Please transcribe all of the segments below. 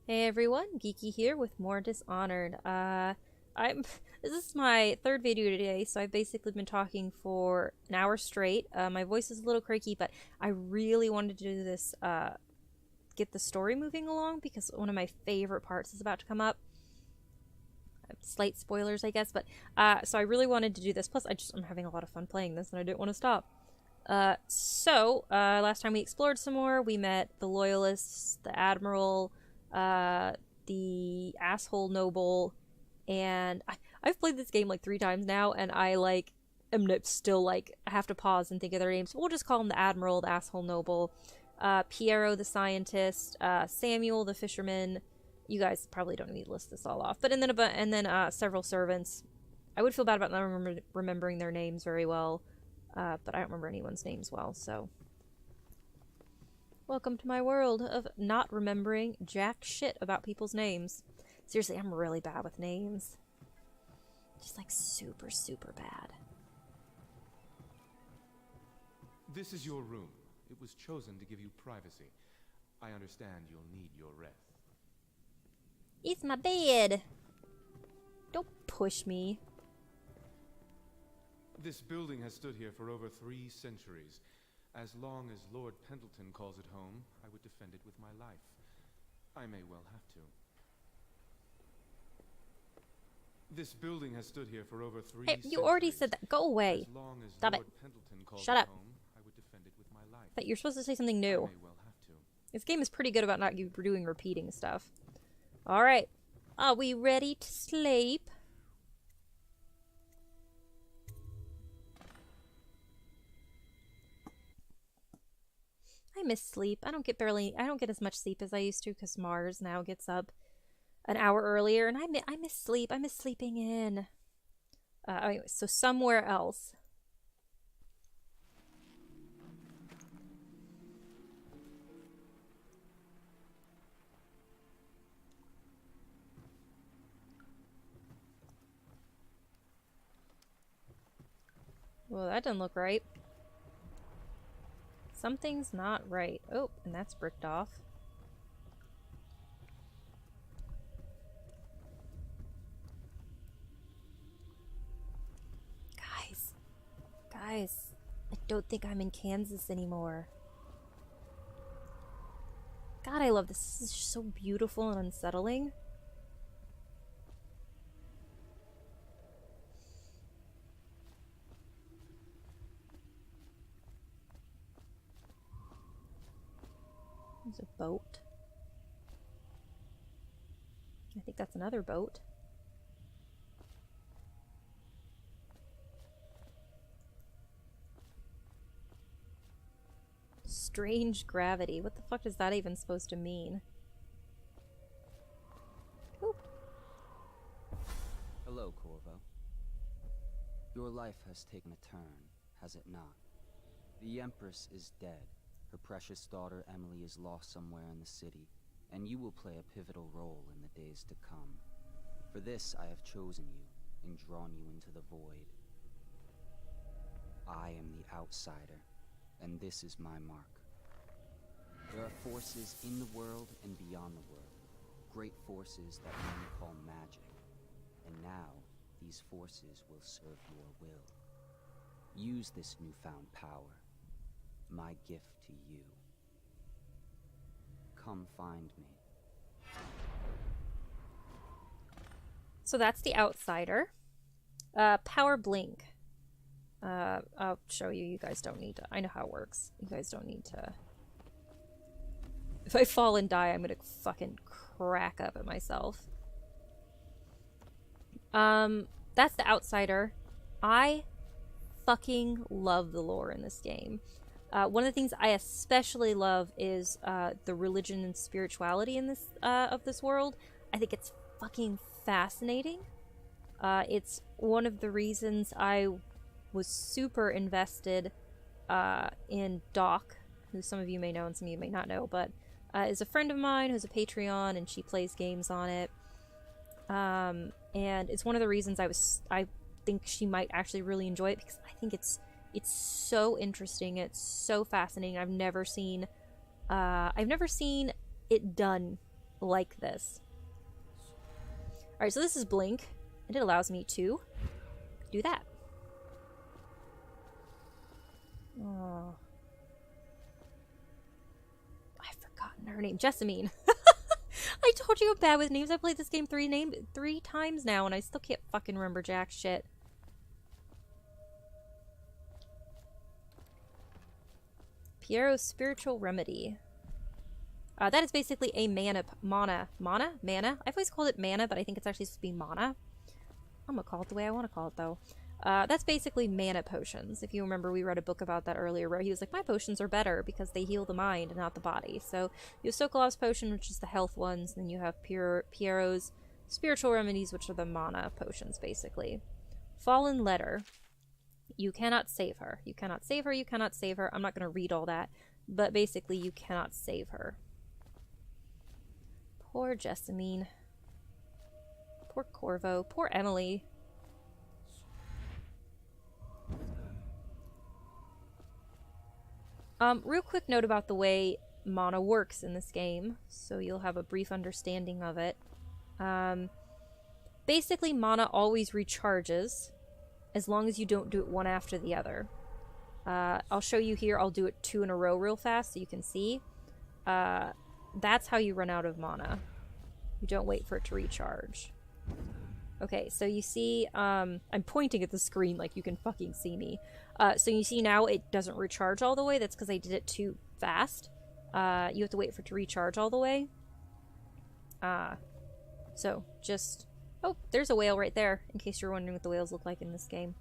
Hey everyone, Geeky here with more Dishonored. This is my third video today, so I've basically been talking for an hour straight. My voice is a little creaky, but I really wanted to do this, get the story moving along because one of my favorite parts is about to come up. Slight spoilers, I guess, but so I really wanted to do this. Plus, I'm having a lot of fun playing this, and I didn't want to stop. Last time we explored some more, we met the Loyalists, the Admiral, the asshole noble, and I've played this game like 3 times now, and I am still have to pause and think of their names. We'll just call them the Admiral, the asshole noble, Piero the scientist, Samuel the fisherman. You guys probably don't need to list this all off, but and then several servants. I would feel bad about not remembering their names very well, but I don't remember anyone's names well, so. Welcome to my world of not remembering jack shit about people's names. Seriously, I'm really bad with names. Just super, super bad. This is your room. It was chosen to give you privacy. I understand you'll need your rest. It's my bed! Don't push me. This building has stood here for over 3 centuries. As long as Lord Pendleton calls it home, I would defend it with my life. I may well have to. This building has stood here for over 3 centuries. You already said that. Go away. As long as Stop Lord it. Pendleton calls Shut it up. home, I would defend it with my life. But you're supposed to say something I new. may well have to. This game is pretty good about not doing repeating stuff. Alright. Are we ready to sleep? I miss sleep. I don't get as much sleep as I used to because Mars now gets up an hour earlier, and I miss sleep. I miss sleeping in. Anyway, so somewhere else. Well, that doesn't look right. Something's not right. Oh, and that's bricked off. Guys, I don't think I'm in Kansas anymore. God, I love this. This is just so beautiful and unsettling. There's a boat. I think that's another boat. Strange gravity. What the fuck is that even supposed to mean? Oop. Hello, Corvo. Your life has taken a turn, has it not? The Empress is dead. Her precious daughter Emily is lost somewhere in the city, and you will play a pivotal role in the days to come. For this I have chosen you and drawn you into the void. I am the outsider, and this is my mark. There are forces in the world and beyond the world, great forces that men call magic, and now these forces will serve your will. Use this newfound power. My gift to you. Come find me. So that's the outsider. Power blink. I'll show you. You guys don't need to. I know how it works. You guys don't need to. If I fall and die, I'm gonna fucking crack up at myself. That's the outsider. I fucking love the lore in this game. One of the things I especially love is the religion and spirituality in this of this world. I think it's fucking fascinating. It's one of the reasons I was super invested in Doc, who some of you may know and some of you may not know, but is a friend of mine who's a Patreon, and she plays games on it. And it's one of the reasons I think she might actually really enjoy it, because I think it's so interesting. It's so fascinating. I've never seen it done like this. Alright, so this is Blink, and it allows me to do that. Oh. I've forgotten her name. Jessamine. I told you I'm bad with names. I played this game three times now, and I still can't fucking remember jack shit. Piero's Spiritual Remedy. That is basically a mana. I've always called it mana, but I think it's actually supposed to be mana. I'm gonna call it the way I want to call it, though. That's basically mana potions. If you remember, we read a book about that earlier where he was like, my potions are better because they heal the mind and not the body. So you have Sokolov's potion, which is the health ones, and then you have Piero's Spiritual Remedies, which are the mana potions, basically. Fallen Letter. You cannot save her. You cannot save her, you cannot save her. I'm not going to read all that, but basically you cannot save her. Poor Jessamine. Poor Corvo. Poor Emily. Real quick note about the way mana works in this game, so you'll have a brief understanding of it. Basically, mana always recharges, as long as you don't do it one after the other. I'll show you here. I'll do it 2 in a row real fast so you can see. That's how you run out of mana. You don't wait for it to recharge. Okay, so you see, I'm pointing at the screen like you can fucking see me. So you see now it doesn't recharge all the way. That's because I did it too fast. You have to wait for it to recharge all the way. So just... Oh, there's a whale right there, in case you're wondering what the whales look like in this game.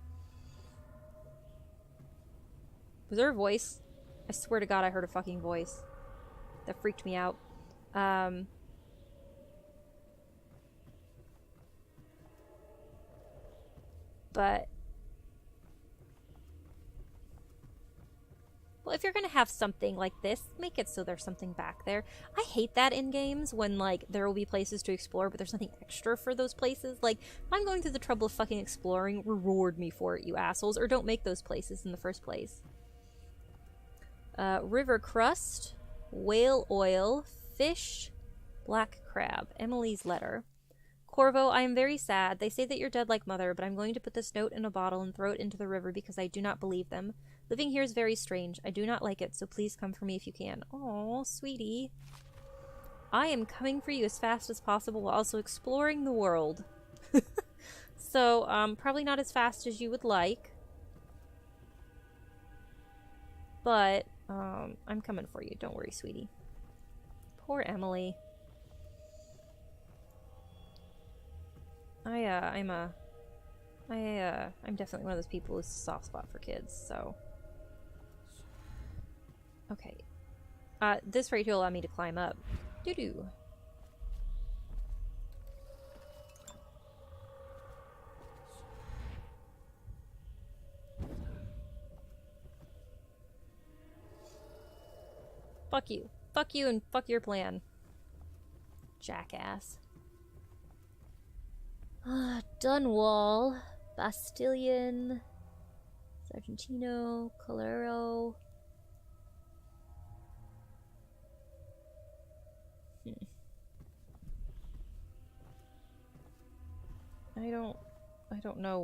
Was there a voice? I swear to God I heard a fucking voice. That freaked me out. But... Well, if you're gonna have something like this, make it so there's something back there. I hate that in games when, like, there will be places to explore, but there's nothing extra for those places. Like, if I'm going through the trouble of fucking exploring, reward me for it, you assholes, or don't make those places in the first place. River crust, whale oil, fish, black crab, Emily's letter. Corvo, I am very sad. They say that you're dead like mother, but I'm going to put this note in a bottle and throw it into the river because I do not believe them. Living here is very strange. I do not like it, so please come for me if you can. Aw, sweetie. I am coming for you as fast as possible while also exploring the world. So, probably not as fast as you would like. But, I'm coming for you. Don't worry, sweetie. Poor Emily. I'm definitely one of those people who's a soft spot for kids, so... Okay. This right here will allow me to climb up. Doo-doo. Fuck you. Fuck you and fuck your plan. Jackass. Dunwall, Bastilian, Sargentino, Calero. I don't know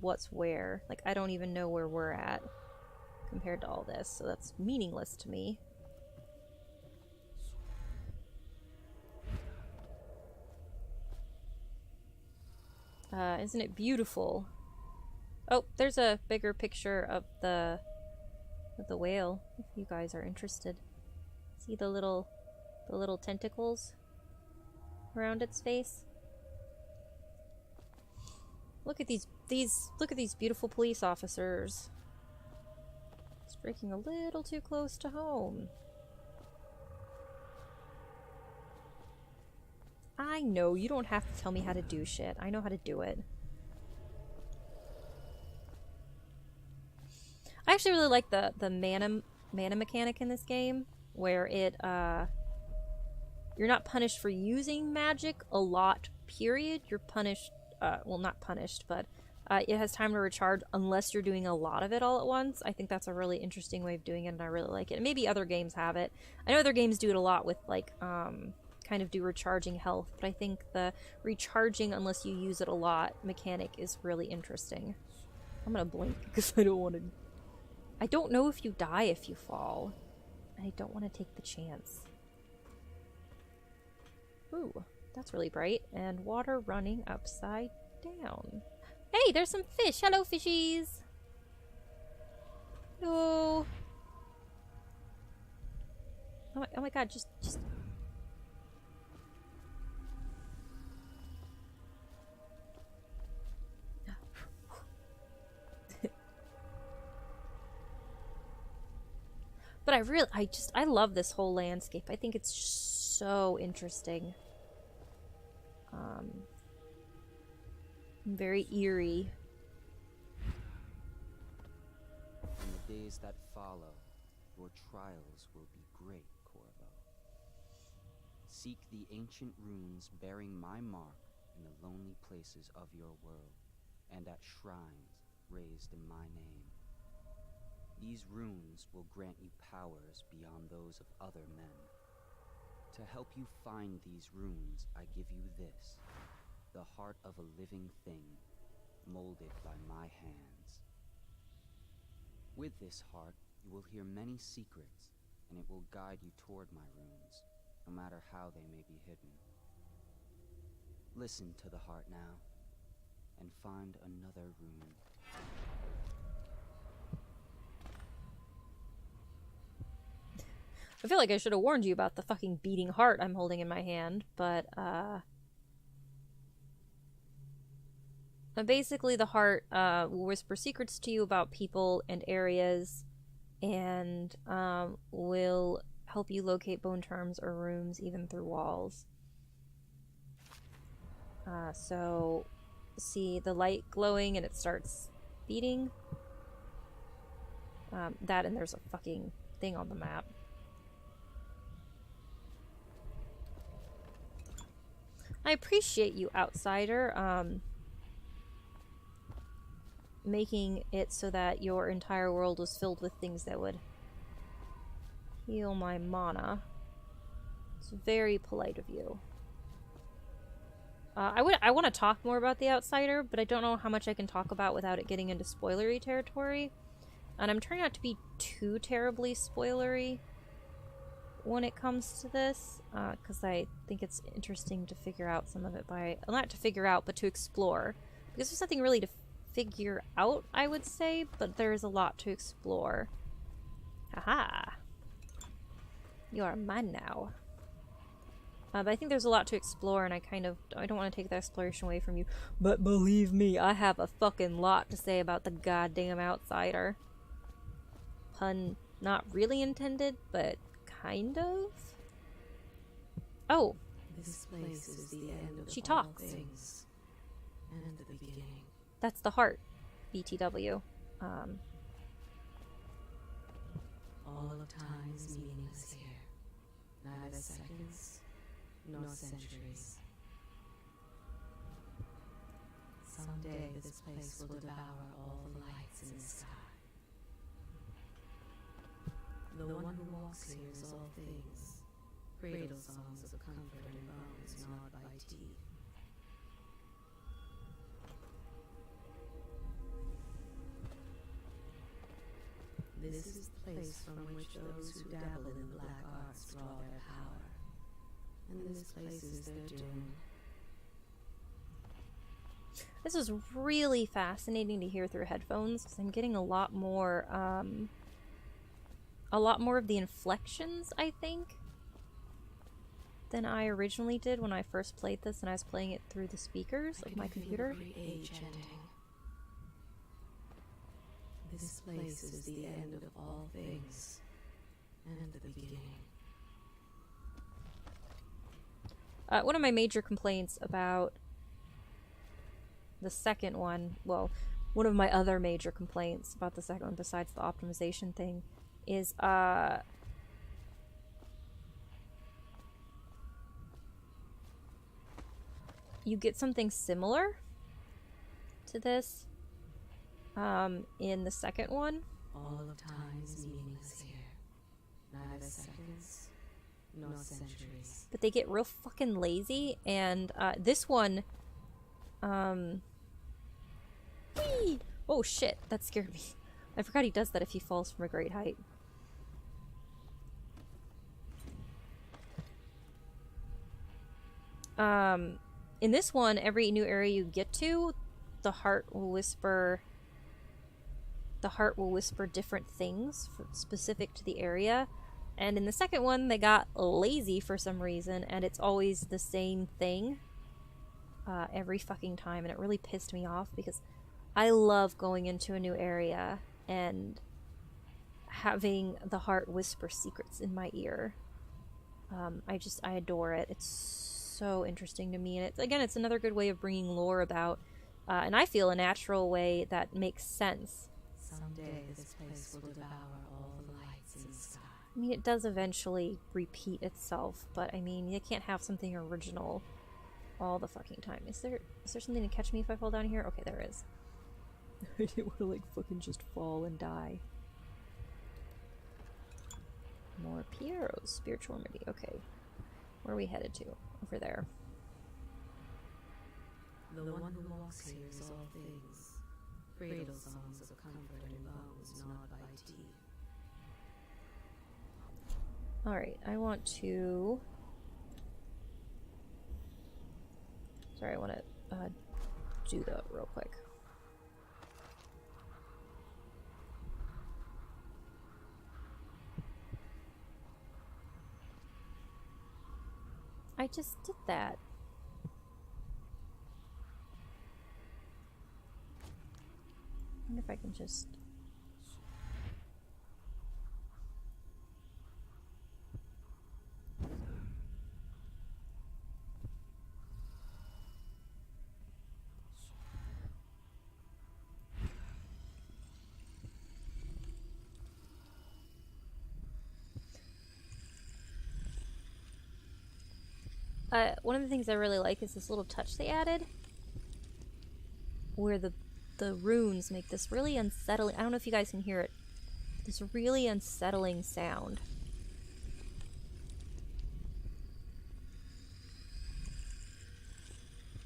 what's where. Like, I don't even know where we're at compared to all this, so that's meaningless to me. Isn't it beautiful? Oh, there's a bigger picture of the whale, if you guys are interested. See the little tentacles around its face? Look at these beautiful police officers. It's breaking a little too close to home. I know, you don't have to tell me how to do shit. I know how to do it. I actually really like the mana mechanic in this game, where it, you're not punished for using magic a lot, period. You're punished, well, not punished, but it has time to recharge unless you're doing a lot of it all at once. I think that's a really interesting way of doing it, and I really like it. And maybe other games have it. I know other games do it a lot with, like, kind of do recharging health, but I think the recharging unless you use it a lot mechanic is really interesting. I'm gonna blink because I don't want to... I don't know if you die if you fall. I don't want to take the chance. Ooh, that's really bright. And water running upside down. Hey, there's some fish! Hello, fishies! Hello! Oh my god, just... But I love this whole landscape. I think it's just so interesting. Very eerie. In the days that follow, your trials will be great, Corvo. Seek the ancient runes bearing my mark in the lonely places of your world, and at shrines raised in my name. These runes will grant you powers beyond those of other men. To help you find these runes, I give you this, the heart of a living thing, molded by my hands. With this heart, you will hear many secrets, and it will guide you toward my runes, no matter how they may be hidden. Listen to the heart now, and find another rune. I feel like I should have warned you about the fucking beating heart I'm holding in my hand, but, basically the heart, will whisper secrets to you about people and areas, and, will help you locate bone charms or rooms even through walls. So, see the light glowing and it starts beating? That and there's a fucking thing on the map. I appreciate you, outsider, making it so that your entire world was filled with things that would heal my mana. It's very polite of you. I want to talk more about the outsider, but I don't know how much I can talk about without it getting into spoilery territory. And I'm trying not to be too terribly spoilery when it comes to this, because I think it's interesting to figure out some of it by... Well, not to figure out, but to explore. Because there's nothing really to figure out, I would say, but there is a lot to explore. Haha! You are mine now. But I think there's a lot to explore, and I don't want to take the exploration away from you. But believe me, I have a fucking lot to say about the goddamn outsider. Pun not really intended, but kind of? Oh. This place is the end of She all talks. things, and the beginning. That's the heart. BTW. All of time is meaningless here. Neither seconds nor centuries. Someday this place will devour all the lights in the sky. The one who walks here is all things, cradle songs of comfort and bones gnawed by teeth. This is the place from which those who dabble in the black arts draw their power. And this place is their doom. This is really fascinating to hear through headphones, because I'm getting a lot more of the inflections, I think, than I originally did when I first played this and I was playing it through the speakers of my computer. The age ending. This place is the end of all things, and the beginning. One of my major complaints about the second one, well, one of my other major complaints about the second one besides the optimization thing is, you get something similar to this, in the second one. All of time is meaningless here. Neither seconds nor centuries. But they get real fucking lazy, and this one, whee! Oh shit, that scared me. I forgot he does that if he falls from a great height. In this one, every new area you get to, the heart will whisper different things specific to the area. And in the second one, they got lazy for some reason, and it's always the same thing every fucking time, and it really pissed me off because I love going into a new area and having the heart whisper secrets in my ear. I adore it. It's so interesting to me, and it's another good way of bringing lore about, and I feel a natural way that makes sense. Someday this place will devour all the lights in the sky. I mean, it does eventually repeat itself, but I mean, you can't have something original all the fucking time. Is there something to catch me if I fall down here? Okay, there is. I didn't want to, like, fucking just fall and die. More Piero's spiritual remedy. Okay. Where are we headed to? Over there. The one who walks here is all things. Cradle songs of comfort and bones gnawed by teeth. Alright, I want to... Sorry, I want to do that real quick. I just did that. I wonder if I can just... one of the things I really like is this little touch they added, where the runes make this really unsettling, I don't know if you guys can hear it, this really unsettling sound.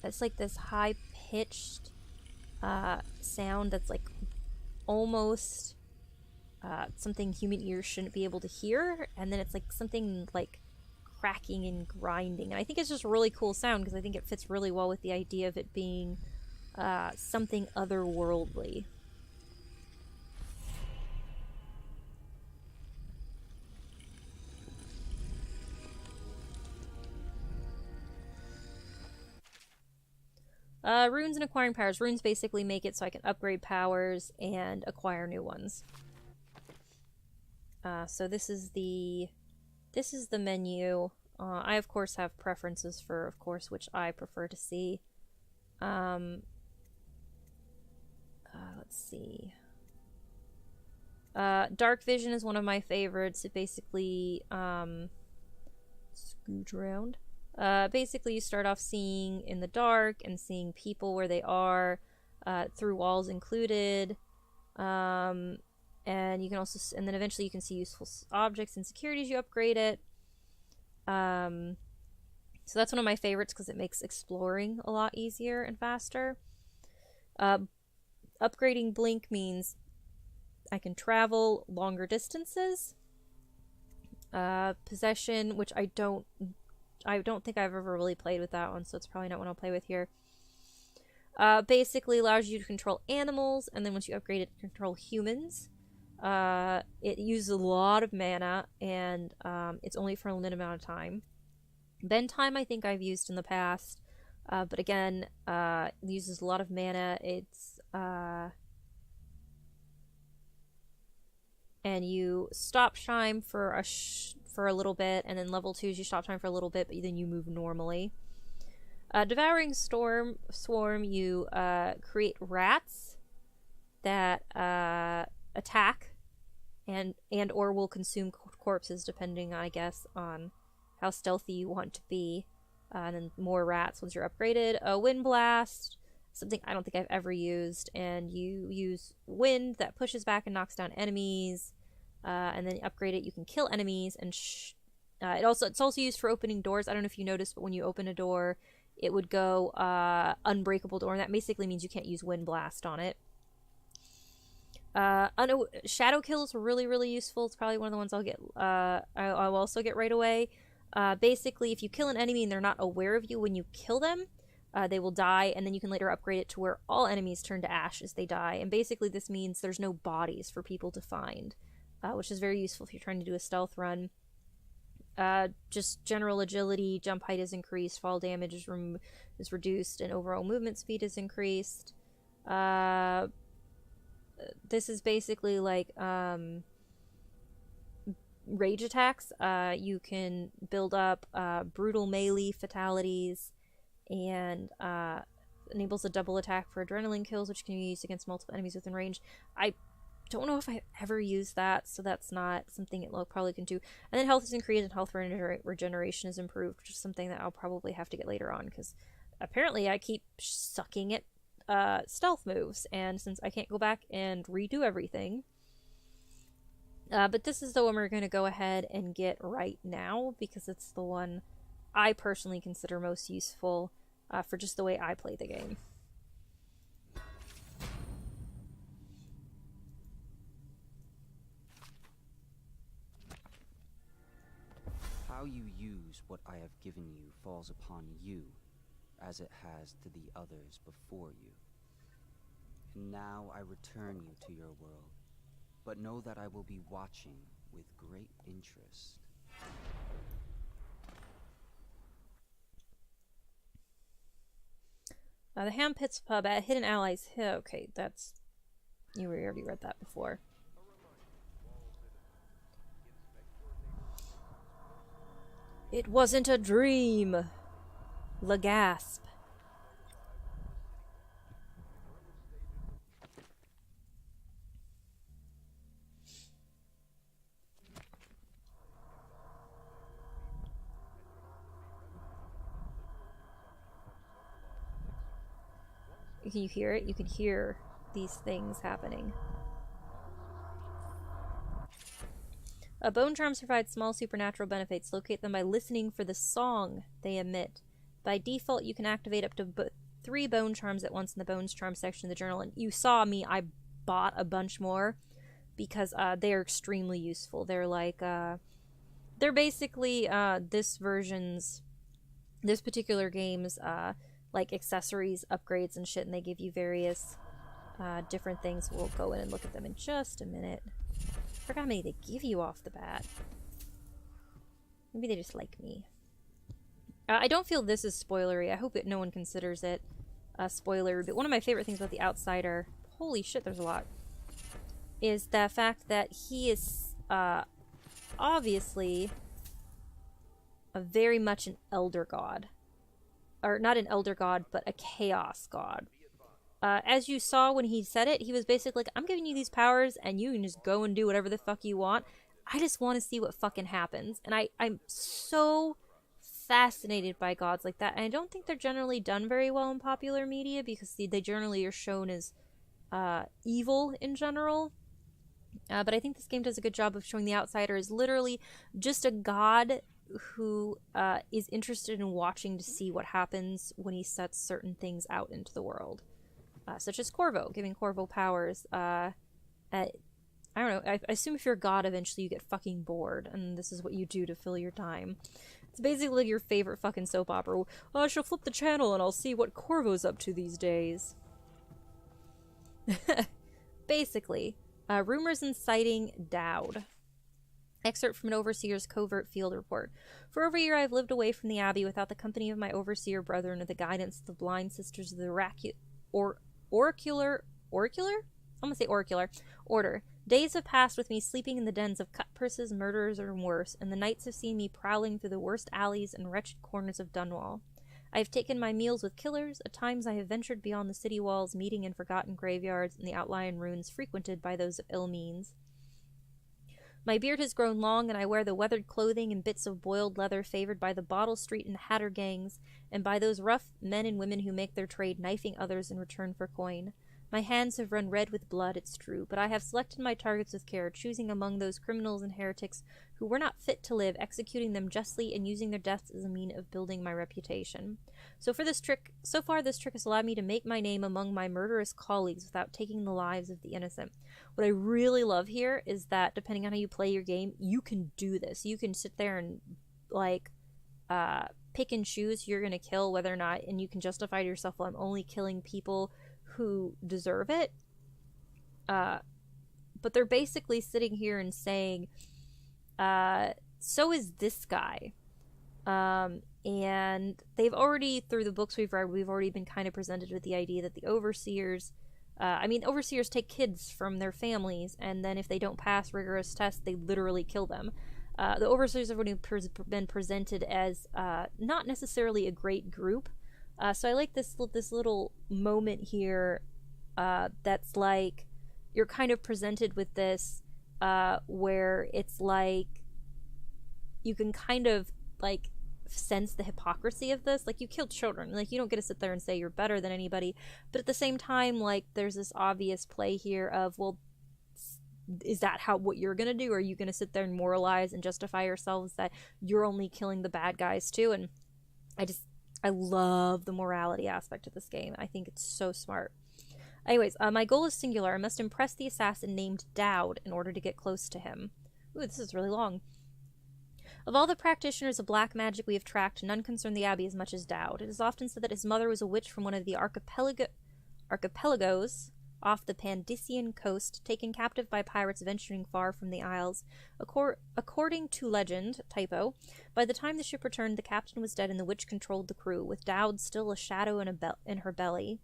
It's like this high-pitched sound that's like almost something human ears shouldn't be able to hear, and then it's like something like cracking and grinding. And I think it's just a really cool sound because I think it fits really well with the idea of it being something otherworldly. Runes and acquiring powers. Runes basically make it so I can upgrade powers and acquire new ones. So this is the menu. I of course have preferences for, of course, which I prefer to see. Let's see. Dark vision is one of my favorites. It basically scooch around. Basically, you start off seeing in the dark and seeing people where they are, through walls included. And you can also, and then eventually you can see useful objects and securities. You upgrade it. So that's one of my favorites because it makes exploring a lot easier and faster. Upgrading Blink means I can travel longer distances. Possession, which I don't think I've ever really played with that one, so it's probably not one I'll play with here. Basically allows you to control animals, and then once you upgrade it, control humans. It uses a lot of mana, and it's only for a limited amount of time. Bend time I think I've used in the past, but again, it uses a lot of mana. It's and you stop time for a little bit, and then level 2 is you stop time for a little bit, but then you move normally. Devouring Swarm, you create rats that attack and or will consume corpses depending, I guess, on how stealthy you want to be. And then more rats once you're upgraded. Wind Blast, something I don't think I've ever used, and you use wind that pushes back and knocks down enemies. And then you upgrade it, you can kill enemies and It's also used for opening doors. I don't know if you noticed, but when you open a door, it would go unbreakable door, and that basically means you can't use wind blast on it. Shadow kills were really, really useful. It's probably one of the ones I'll also get right away. Basically, if you kill an enemy and they're not aware of you when you kill them, they will die, and then you can later upgrade it to where all enemies turn to ash as they die. And basically, this means there's no bodies for people to find, which is very useful if you're trying to do a stealth run. Just general agility, jump height is increased, fall damage is reduced, and overall movement speed is increased. This is basically like rage attacks. You can build up brutal melee fatalities, and enables a double attack for adrenaline kills, which can be used against multiple enemies within range. I don't know if I've ever used that, so that's not something it probably can do. And then health is increased and health regeneration is improved, which is something that I'll probably have to get later on, because apparently I keep sucking at stealth moves, and since I can't go back and redo everything, but this is the one we're going to go ahead and get right now, because it's the one I personally consider most useful for just the way I play the game. How you use what I have given you falls upon you, as it has to the others before you. And now I return you to your world, but know that I will be watching with great interest. The Ham Pits Pub at Hidden Allies. Okay, that's... You already read that before. It wasn't a dream. The gasp. Can you hear it? You can hear these things happening. Bone charms provide small supernatural benefits. Locate them by listening for the song they emit. By default, you can activate up to 3 bone charms at once in the bones charm section of the journal. And you saw me, I bought a bunch more because they are extremely useful. They're like, they're basically this particular game's like accessories, upgrades, and shit, and they give you various different things. We'll go in and look at them in just a minute. I forgot how many they give you off the bat. Maybe they just like me. I don't feel this is spoilery. I hope that no one considers it a spoiler, but one of my favorite things about The Outsider, holy shit, there's a lot, is the fact that he is obviously very much an elder god. Or not an elder god, but a chaos god. As you saw when he said it, he was basically like, I'm giving you these powers, and you can just go and do whatever the fuck you want. I just want to see what fucking happens. And I'm so fascinated by gods like that. And I don't think they're generally done very well in popular media, because they generally are shown as evil in general. But I think this game does a good job of showing the outsider as literally just a god who is interested in watching to see what happens when he sets certain things out into the world. Such as Corvo, giving Corvo powers. I don't know, I assume if you're a god, eventually you get fucking bored, and this is what you do to fill your time. It's basically your favorite fucking soap opera. Oh, I shall flip the channel and I'll see what Corvo's up to these days. Basically, rumors inciting Dowd. Excerpt from an overseer's covert field report. For over a year I have lived away from the abbey without the company of my overseer brethren or the guidance of the blind sisters of the oracular order. Days have passed with me sleeping in the dens of cut-purses, murderers, or worse, and the nights have seen me prowling through the worst alleys and wretched corners of Dunwall. I have taken my meals with killers. At times I have ventured beyond the city walls, meeting in forgotten graveyards and the outlying ruins frequented by those of ill means. My beard has grown long, and I wear the weathered clothing and bits of boiled leather favored by the Bottle Street and Hatter gangs, and by those rough men and women who make their trade knifing others in return for coin. My hands have run red with blood, it's true, but I have selected my targets with care, choosing among those criminals and heretics who were not fit to live, executing them justly, and using their deaths as a mean of building my reputation. So far, this trick has allowed me to make my name among my murderous colleagues without taking the lives of the innocent. What I really love here is that, depending on how you play your game, you can do this. You can sit there and, like, pick and choose who you're going to kill, whether or not, and you can justify to yourself, well, I'm only killing people who deserve it. But they're basically sitting here and saying, so is this guy. And they've already, through the books we've read, we've already been kind of presented with the idea that the overseers, overseers take kids from their families, and then if they don't pass rigorous tests, they literally kill them. The overseers have already been presented as not necessarily a great group. So I like this little moment here that's like you're kind of presented with this where it's like you can kind of like sense the hypocrisy of this. Like, you killed children. Like, you don't get to sit there and say you're better than anybody. But at the same time, like, there's this obvious play here of, well, is that what you're gonna do? Are you gonna sit there and moralize and justify yourselves that you're only killing the bad guys too? And I love the morality aspect of this game. I think it's so smart. Anyways, my goal is singular. I must impress the assassin named Dowd in order to get close to him. Ooh, this is really long. Of all the practitioners of black magic we have tracked, none concern the Abbey as much as Dowd. It is often said that his mother was a witch from one of the archipelagos off the Pandician coast, taken captive by pirates venturing far from the Isles. According to legend, typo, by the time the ship returned, the captain was dead and the witch controlled the crew, with Dowd still a shadow in her belly.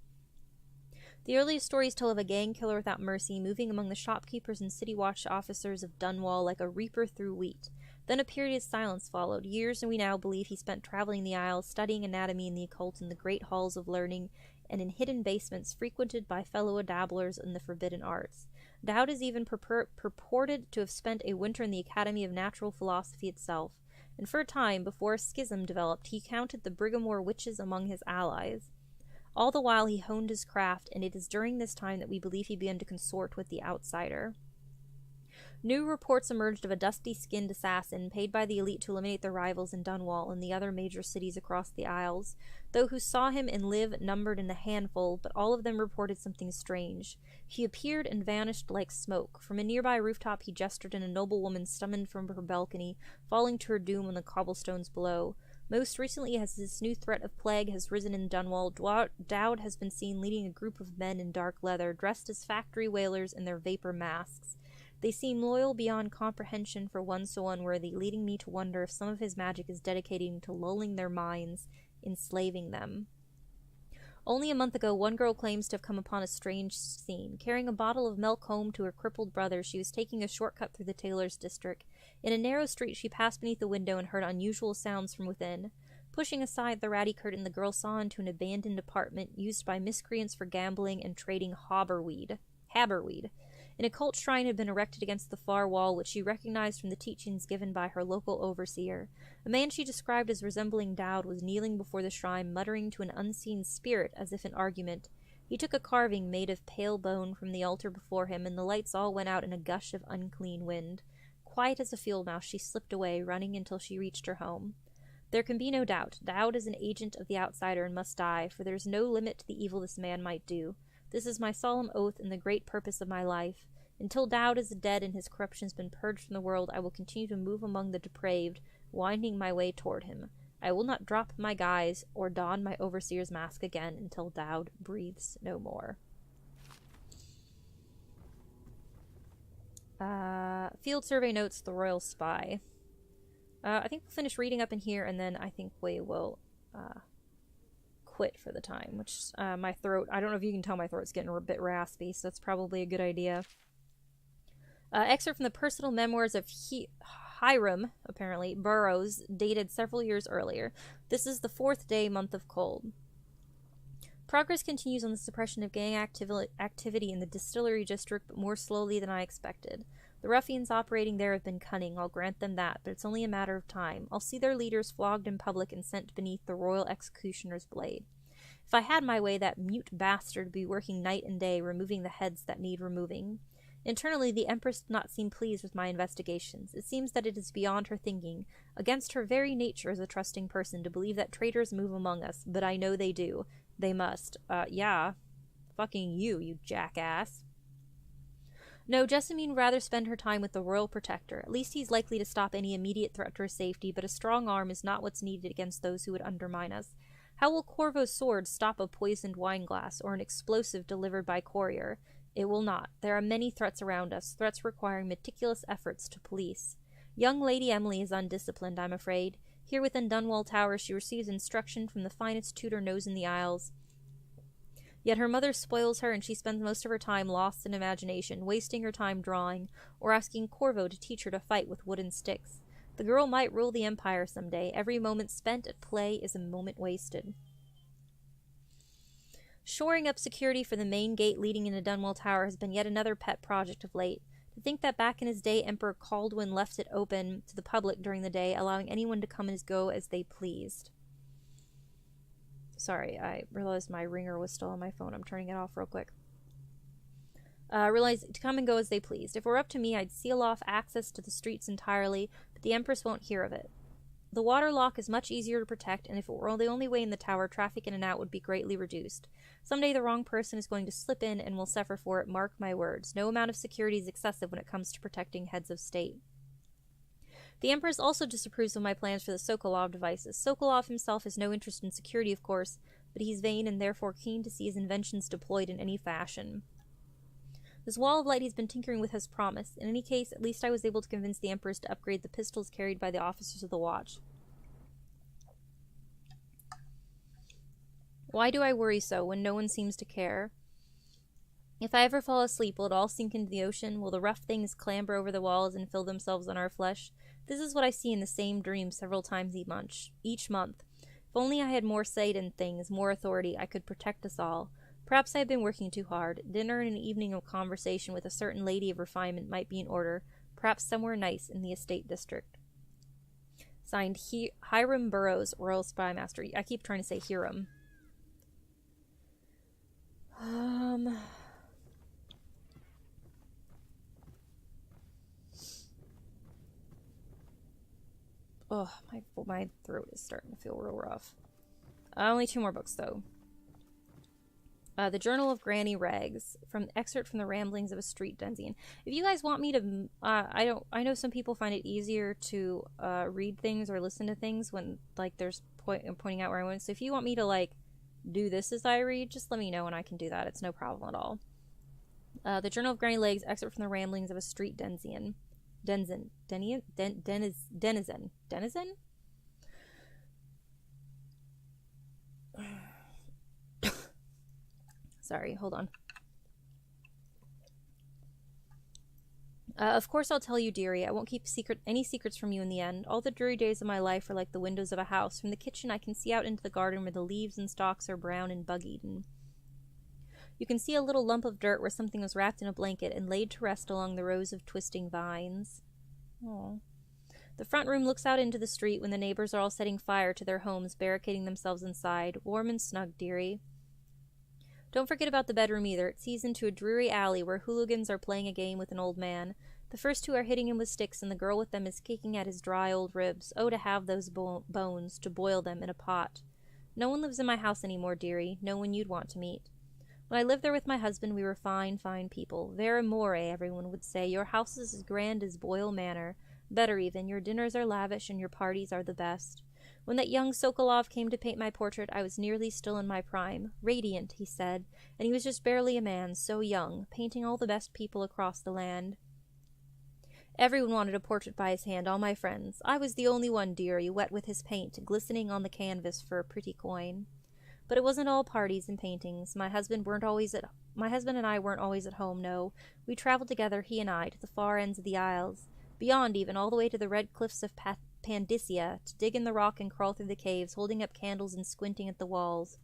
The earliest stories tell of a gang killer without mercy, moving among the shopkeepers and city watch officers of Dunwall like a reaper through wheat. Then a period of silence followed, years, and we now believe he spent traveling the Isles, studying anatomy and the occult in the great halls of learning, and in hidden basements frequented by fellow dabblers in the forbidden arts. Dowd is even purported to have spent a winter in the Academy of Natural Philosophy itself, and for a time, before a schism developed, he counted the Brigamore witches among his allies. All the while he honed his craft, and it is during this time that we believe he began to consort with the outsider. New reports emerged of a dusty-skinned assassin paid by the elite to eliminate their rivals in Dunwall and the other major cities across the Isles. Those who saw him and live numbered in a handful, but all of them reported something strange. He appeared and vanished like smoke. From a nearby rooftop he gestured, and a noble woman summoned from her balcony, falling to her doom on the cobblestones below. Most recently, as this new threat of plague has risen in Dunwall, Dowd has been seen leading a group of men in dark leather, dressed as factory whalers in their vapor masks. They seem loyal beyond comprehension for one so unworthy, leading me to wonder if some of his magic is dedicating to lulling their minds, enslaving them. Only a month ago, one girl claims to have come upon a strange scene. Carrying a bottle of milk home to her crippled brother, she was taking a shortcut through the tailor's district. In a narrow street, she passed beneath a window and heard unusual sounds from within. Pushing aside the ratty curtain, the girl saw into an abandoned apartment used by miscreants for gambling and trading haberweed. An occult shrine had been erected against the far wall, which she recognized from the teachings given by her local overseer. A man she described as resembling Dowd was kneeling before the shrine, muttering to an unseen spirit as if in argument. He took a carving made of pale bone from the altar before him, and the lights all went out in a gush of unclean wind. Quiet as a field mouse, she slipped away, running until she reached her home. There can be no doubt. Dowd is an agent of the outsider and must die, for there is no limit to the evil this man might do. This is my solemn oath and the great purpose of my life. Until Dowd is dead and his corruption has been purged from the world, I will continue to move among the depraved, winding my way toward him. I will not drop my guise or don my overseer's mask again until Dowd breathes no more. Field survey notes, the royal spy. I think we'll finish reading up in here, and then I think we will quit for the time, which my throat, I don't know if you can tell my throat's getting a bit raspy, so that's probably a good idea. Excerpt from the personal memoirs of Hiram, apparently, Burroughs, dated several years earlier. This is the 4th day, month of cold. Progress continues on the suppression of gang activity in the distillery district, but more slowly than I expected. The ruffians operating there have been cunning, I'll grant them that, but it's only a matter of time. I'll see their leaders flogged in public and sent beneath the royal executioner's blade. If I had my way, that mute bastard would be working night and day, removing the heads that need removing. Internally, the Empress did not seem pleased with my investigations. It seems that it is beyond her thinking, against her very nature as a trusting person, to believe that traitors move among us, but I know they do. They must. Yeah. Fucking you jackass. No, Jessamine would rather spend her time with the Royal Protector. At least he's likely to stop any immediate threat to her safety, but a strong arm is not what's needed against those who would undermine us. How will Corvo's sword stop a poisoned wine glass or an explosive delivered by courier? It will not. There are many threats around us, threats requiring meticulous efforts to police. Young Lady Emily is undisciplined, I'm afraid. Here within Dunwall Tower she receives instruction from the finest tutor knows in the Isles. Yet her mother spoils her, and she spends most of her time lost in imagination, wasting her time drawing, or asking Corvo to teach her to fight with wooden sticks. The girl might rule the Empire someday. Every moment spent at play is a moment wasted. Shoring up security for the main gate leading into Dunwall Tower has been yet another pet project of late. To think that back in his day, Emperor Caldwin left it open to the public during the day, allowing anyone to come and go as they pleased. Sorry, I realized my ringer was still on my phone. I'm turning it off real quick. Realized to come and go as they pleased. If it were up to me, I'd seal off access to the streets entirely, but the Empress won't hear of it. The water lock is much easier to protect, and if it were the only way in the tower, traffic in and out would be greatly reduced. Someday the wrong person is going to slip in and will suffer for it, mark my words. No amount of security is excessive when it comes to protecting heads of state. The Empress also disapproves of my plans for the Sokolov devices. Sokolov himself has no interest in security, of course, but he's vain and therefore keen to see his inventions deployed in any fashion. This wall of light he's been tinkering with has promise. In any case, at least I was able to convince the Empress to upgrade the pistols carried by the officers of the watch. Why do I worry so when no one seems to care? If I ever fall asleep, will it all sink into the ocean? Will the rough things clamber over the walls and fill themselves on our flesh? This is what I see in the same dream several times each month. If only I had more say in things, more authority, I could protect us all. Perhaps I have been working too hard. Dinner and an evening of conversation with a certain lady of refinement might be in order, perhaps somewhere nice in the estate district. Signed, Hiram Burroughs, Royal Spy Master. I keep trying to say Hiram. Oh, my throat is starting to feel real rough. Only 2 more books, though. The Journal of Granny Rags, excerpt from the Ramblings of a Street Denzian. If you guys want me to, I know some people find it easier to read things or listen to things when there's pointing out where I went. So if you want me to do this as I read, just let me know and I can do that. It's no problem at all. The Journal of Granny Legs, excerpt from the Ramblings of a Street Denzian. Denizen? Sorry, hold on. Of course I'll tell you, dearie. I won't keep any secrets from you in the end. All the dreary days of my life are like the windows of a house. From the kitchen I can see out into the garden where the leaves and stalks are brown and bug-eaten. You can see a little lump of dirt where something was wrapped in a blanket and laid to rest along the rows of twisting vines. Aww. The front room looks out into the street when the neighbors are all setting fire to their homes, barricading themselves inside. Warm and snug, dearie. Don't forget about the bedroom either. It sees into a dreary alley where hooligans are playing a game with an old man. The first 2 are hitting him with sticks, and the girl with them is kicking at his dry old ribs. Oh, to have those bones, to boil them in a pot. No one lives in my house anymore, dearie. No one you'd want to meet. When I lived there with my husband, we were fine, fine people. Vera more, everyone would say. Your house is as grand as Boyle Manor. Better even. Your dinners are lavish, and your parties are the best. When that young Sokolov came to paint my portrait, I was nearly still in my prime. Radiant, he said, and he was just barely a man, so young, painting all the best people across the land. Everyone wanted a portrait by his hand, all my friends. I was the only one, dearie, wet with his paint, glistening on the canvas for a pretty coin. But it wasn't all parties and paintings. My husband and I weren't always at home, no. We traveled together, he and I, to the far ends of the Isles, beyond even, all the way to the red cliffs of Pandysia, to dig in the rock and crawl through the caves, holding up candles and squinting at the walls.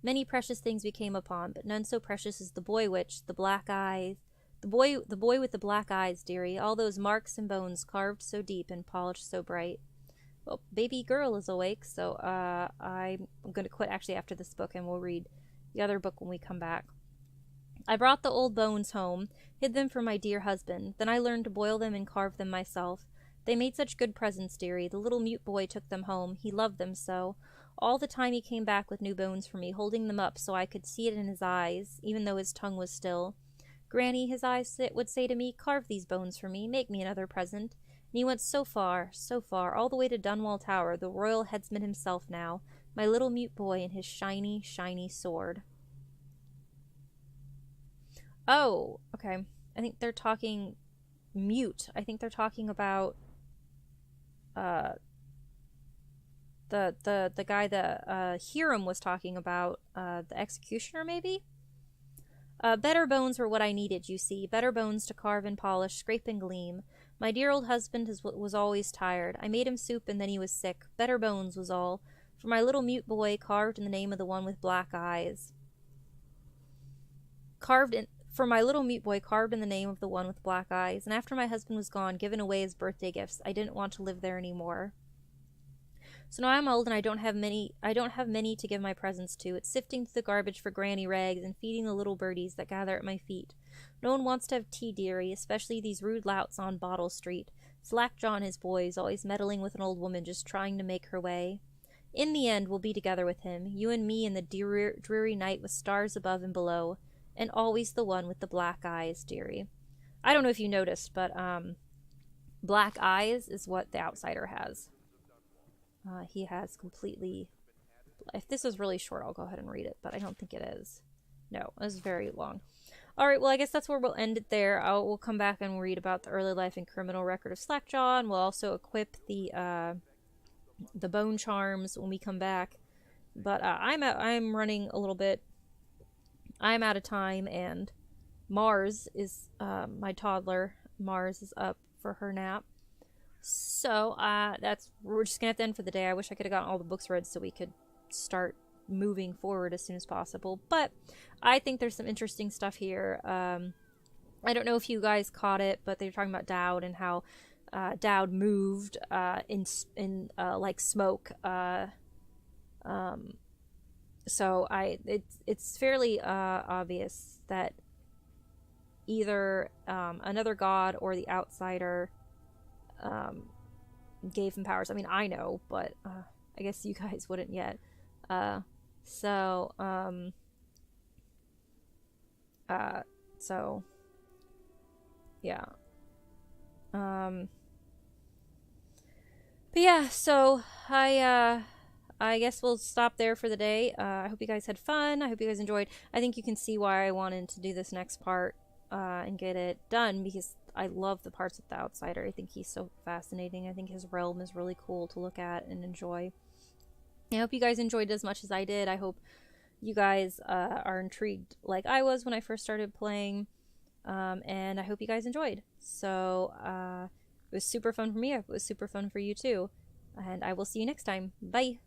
Many precious things we came upon, but none so precious as the boy witch, the black eyes, the boy with the black eyes, dearie, all those marks and bones carved so deep and polished so bright. Well, baby girl is awake, so I'm going to quit actually after this book, and we'll read the other book when we come back. I brought the old bones home, hid them for my dear husband. Then I learned to boil them and carve them myself. They made such good presents, dearie. The little mute boy took them home. He loved them so. All the time he came back with new bones for me, holding them up so I could see it in his eyes, even though his tongue was still. Granny, his eyes would say to me, carve these bones for me, make me another present. And he went so far, all the way to Dunwall Tower, the royal headsman himself now, my little mute boy and his shiny, shiny sword. Oh, okay. I think they're talking mute. I think they're talking about the guy that Hiram was talking about, the executioner maybe? Better bones were what I needed, you see. Better bones to carve and polish, scrape and gleam. My dear old husband was always tired. I made him soup and then he was sick. Better bones was all. For my little mute boy, carved in the name of the one with black eyes. For my little mute boy, carved in the name of the one with black eyes. And after my husband was gone, given away as birthday gifts, I didn't want to live there anymore. So now I'm old and I don't have many to give my presents to. It's sifting through the garbage for granny rags and feeding the little birdies that gather at my feet. No one wants to have tea, dearie, especially these rude louts on Bottle Street. Slackjaw and his boys, always meddling with an old woman just trying to make her way. In the end, we'll be together with him, you and me in the dreary night with stars above and below, and always the one with the black eyes, dearie. I don't know if you noticed, but black eyes is what the outsider has. He has completely... If this is really short, I'll go ahead and read it, but I don't think it is. No, it was very long. Alright, well, I guess that's where we'll end it there. We'll come back and read about the early life and criminal record of Slackjaw, and we'll also equip the bone charms when we come back. But I'm running a little bit. I'm out of time, and Mars is, my toddler, Mars is up for her nap. So, we're just gonna have to end for the day. I wish I could have gotten all the books read so we could start moving forward as soon as possible. But I think there's some interesting stuff here. I don't know if you guys caught it, but they were talking about Dowd and how Dowd moved in like smoke. So it's fairly obvious that either another god or the outsider gave him powers. I mean, I know, but I guess you guys wouldn't yet. So yeah. But yeah, so I guess we'll stop there for the day. I hope you guys had fun. I hope you guys enjoyed. I think you can see why I wanted to do this next part and get it done, because I love the parts with the outsider. I think he's so fascinating. I think his realm is really cool to look at and enjoy. I hope you guys enjoyed it as much as I did. I hope you guys are intrigued like I was when I first started playing. And I hope you guys enjoyed. So it was super fun for me. It was super fun for you too. And I will see you next time. Bye!